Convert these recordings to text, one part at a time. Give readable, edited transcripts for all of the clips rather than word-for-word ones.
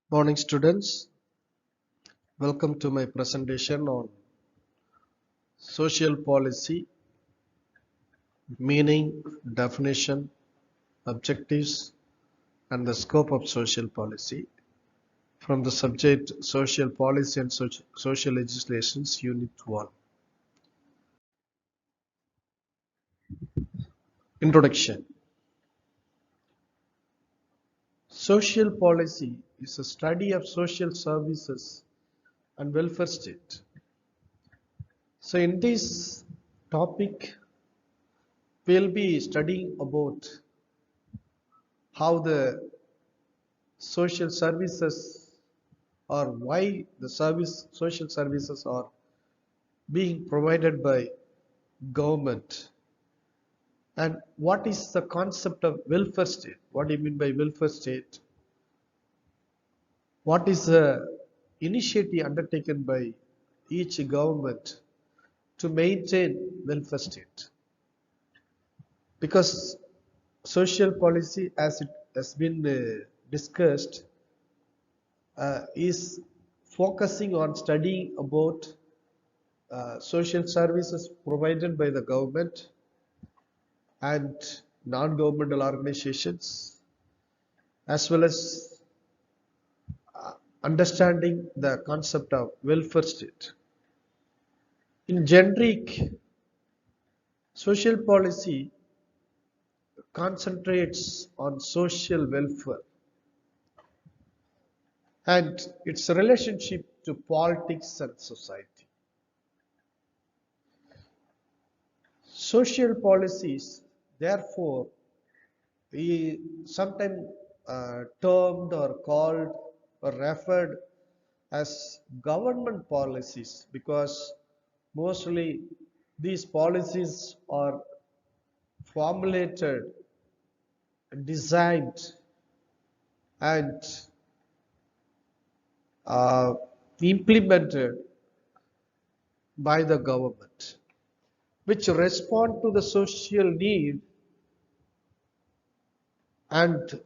Morning students, welcome to my presentation on social policy, meaning, definition, objectives and the scope of social policy from the subject Social Policy and Social Legislations Unit 1. Introduction. Social policy is a study of social services and welfare state. So in this topic, we'll be studying about how the social services or why the social services are being provided by government, and what is the concept of welfare state. What do you mean by welfare state? What is the initiative undertaken by each government to maintain welfare state? Because social policy, as it has been discussed, is focusing on studying about social services provided by the government and non-governmental organizations, as well as understanding the concept of welfare state. In generic, social policy concentrates on social welfare and its relationship to politics and society. Social policies, therefore, sometimes termed or called or referred as government policies, because mostly these policies are formulated, designed and implemented by the government, which respond to the social need and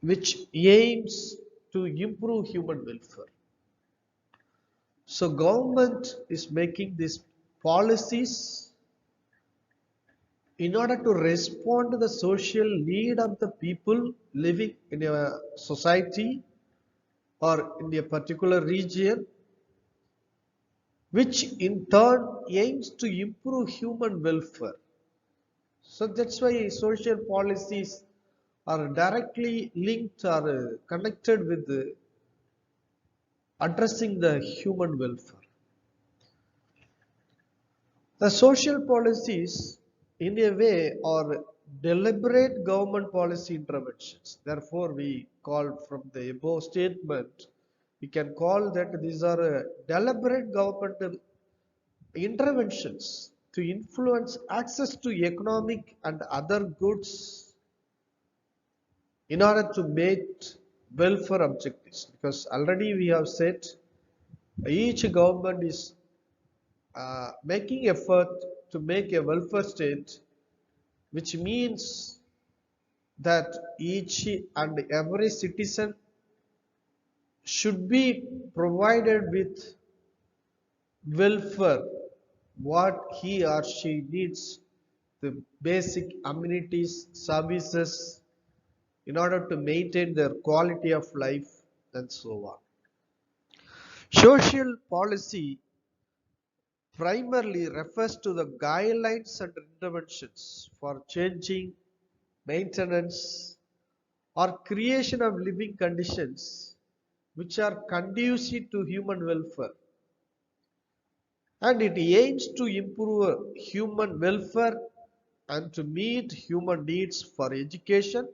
which aims to improve human welfare. So government is making these policies in order to respond to the social need of the people living in a society or in a particular region, which in turn aims to improve human welfare. So that's why social policies are directly linked or connected with addressing the human welfare. The social policies, in a way, are deliberate government policy interventions. Therefore, we call from the above statement, we can call that these are deliberate governmental interventions to influence access to economic and other goods in order to meet welfare objectives. Because already we have said each government is making effort to make a welfare state, which means that each and every citizen should be provided with welfare, what he or she needs, the basic amenities, services, in order to maintain their quality of life and so on. Social policy primarily refers to the guidelines and interventions for changing, maintenance, or creation of living conditions which are conducive to human welfare, and it aims to improve human welfare and to meet human needs for education,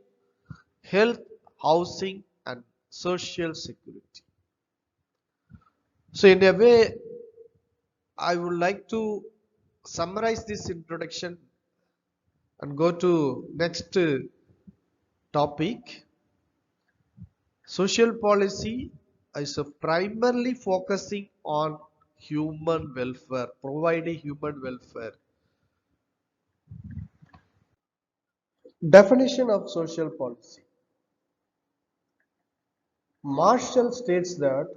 health, housing and social security. So in a way, I would like to summarize this introduction and go to next topic. Social policy is primarily focusing on human welfare, providing human welfare. Definition of social policy. Marshall states that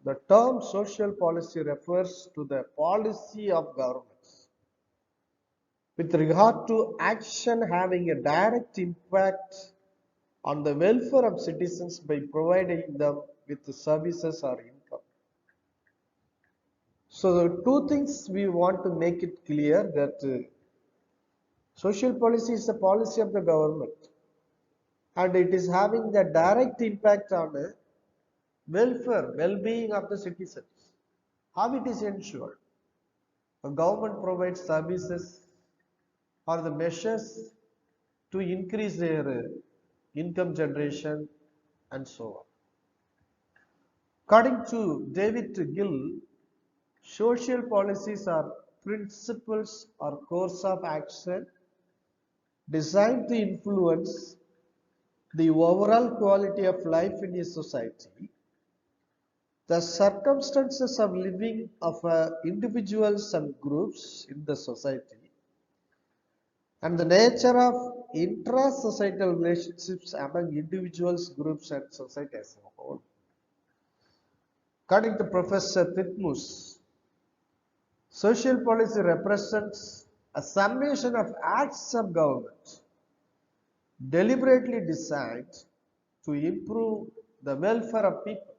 the term social policy refers to the policy of governments with regard to action having a direct impact on the welfare of citizens by providing them with services or income. So the two things we want to make it clear that social policy is a policy of the government and it is having the direct impact on the welfare, well-being of the citizens. How it is ensured? The government provides services or the measures to increase their income generation and so on. According to David Gill, social policies are principles or course of action designed to influence the overall quality of life in a society, the circumstances of living of individuals and groups in the society, and the nature of intra-societal relationships among individuals, groups, and society as a whole. According to Professor Titmus, social policy represents a summation of acts of government deliberately designed to improve the welfare of people.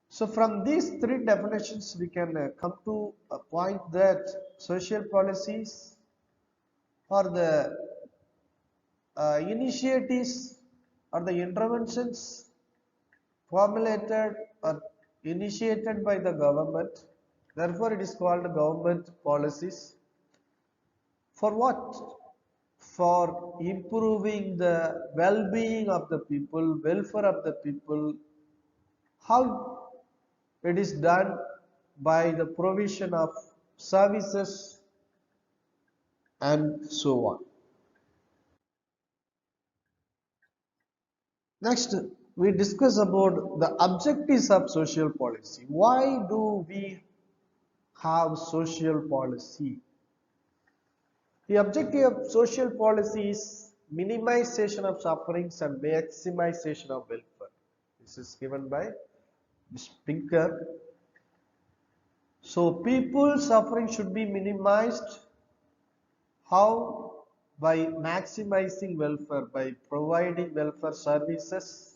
So from these three definitions we can come to a point that social policies are the initiatives or the interventions formulated or initiated by the government. Therefore it is called government policies. For what? For improving the well-being of the people, welfare of the people. How it is done? By the provision of services and so on. Next, we discuss about the objectives of social policy. Why do we have social policy? The objective of social policy is minimization of sufferings and maximization of welfare. This is given by the speaker. So people's suffering should be minimized. How? By maximizing welfare, by providing welfare services,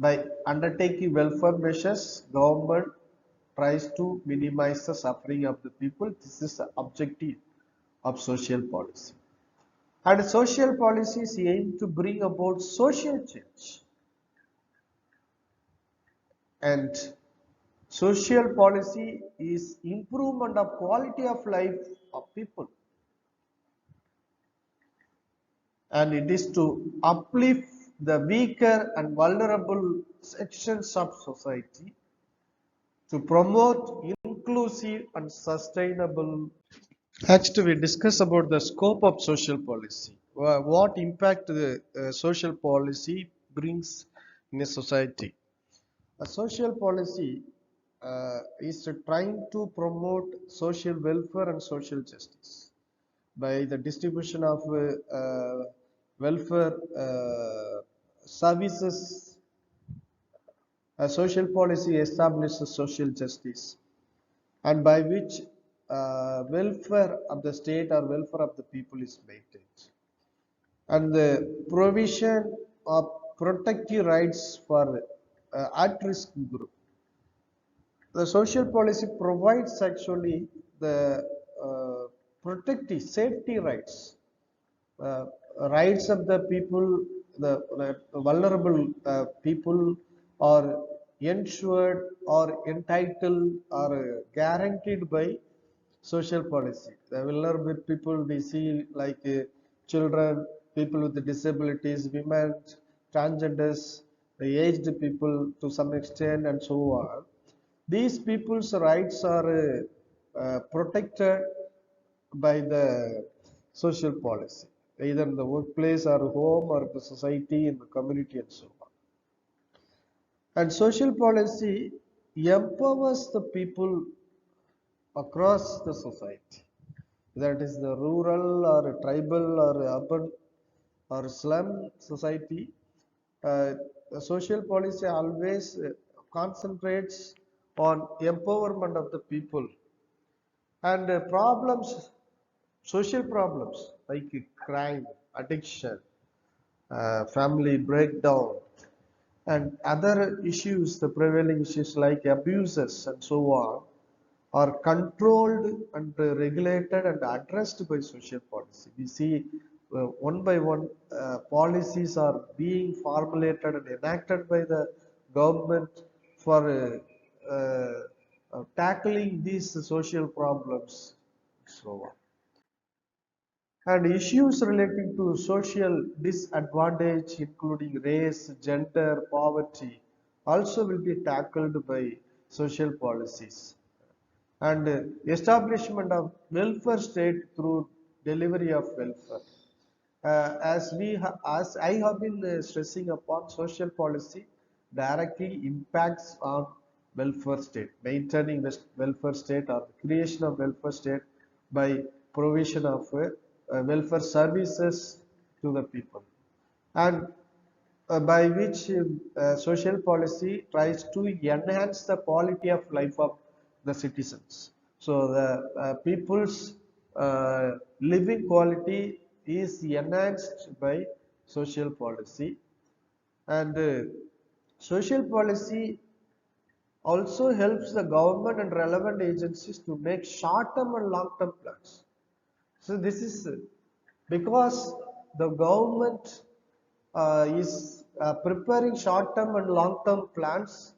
by undertaking welfare measures, government tries to minimize the suffering of the people. This is the objective of social policy. And social policies aim to bring about social change. And social policy is improvement of quality of life of people. And it is to uplift the weaker and vulnerable sections of society, to promote inclusive and sustainable. Next, we discuss about the scope of social policy. What impact the social policy brings in a society. A social policy is trying to promote social welfare and social justice by the distribution of welfare services. A social policy establishes social justice, and by which welfare of the state or welfare of the people is maintained, and the provision of protective rights for at-risk group. The social policy provides actually the protective safety rights, uh, rights of the people, the vulnerable people are ensured or entitled or guaranteed by social policy. The vulnerable people we see like children, people with disabilities, women, transgenders, the aged people to some extent, and so on. These people's rights are protected by the social policy, either in the workplace or home or the society, in the community, and so on. And social policy empowers the people across the society, that is the rural or tribal or urban or slum society, Uh, the social policy always concentrates on empowerment of the people and problems, social problems like crime, addiction, family breakdown, and other issues, the prevailing issues like abuses and so on, are controlled and regulated and addressed by social policy. We see one by one policies are being formulated and enacted by the government for tackling these social problems, so on. And issues relating to social disadvantage, including race, gender, poverty, also will be tackled by social policies. And establishment of welfare state through delivery of welfare. As I have been stressing upon, social policy directly impacts on welfare state, maintaining welfare state or creation of welfare state by provision of welfare services to the people, and by which social policy tries to enhance the quality of life of the citizens. So the people's living quality is enhanced by social policy, and social policy also helps the government and relevant agencies to make short-term and long-term plans. So this is because the government is preparing short-term and long-term plans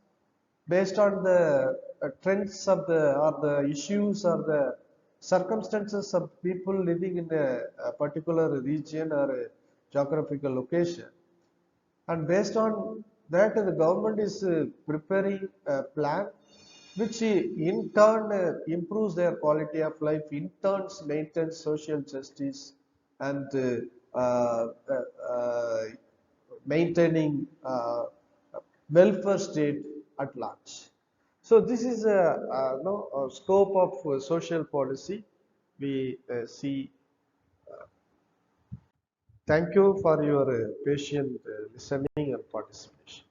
based on the trends of the or the issues or the circumstances of people living in a particular region or a geographical location, and based on that the government is preparing a plan which in turn improves their quality of life, in turn maintains social justice and uh, uh, uh, maintaining welfare state at large. So this is a scope of social policy we see. Thank you for your patient listening and participation.